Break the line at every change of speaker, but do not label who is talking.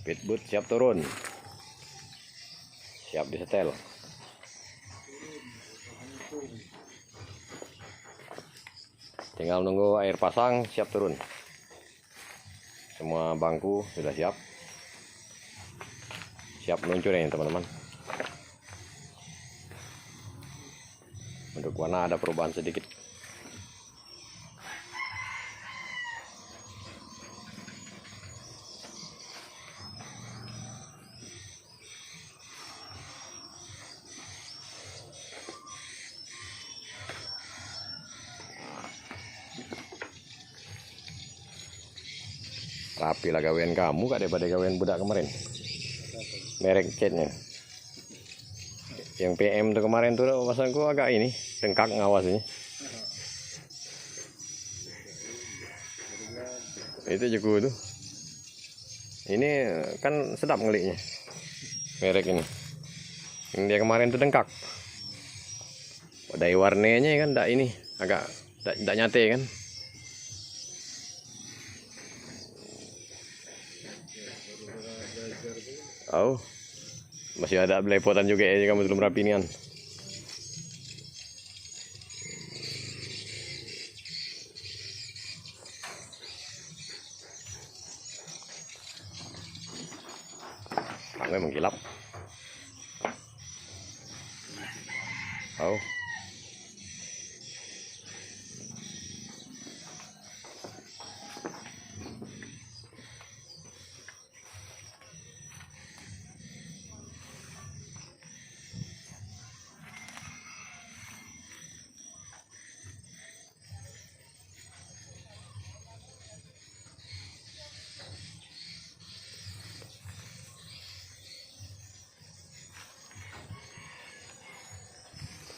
Speedboat siap turun, siap disetel. Tinggal nunggu air pasang, siap turun. Semua bangku sudah siap, siap meluncur ya teman-teman. Untuk warna ada perubahan sedikit. Rapi lah gawean kamu kak daripada gawean budak kemarin. Merek catnya yang PM tuh kemarin tuh pasangku agak ini bengkak ngawas ini. Itu juga tuh. Ini kan sedap ngeliknya. Merek ini. Yang dia kemarin tuh dengkak. Dari warnanya kan enggak ini, agak enggak nyate kan. Oh, masih ada belepotan juga ya, kamu belum rapi nian. Memang mengkilap. Oh.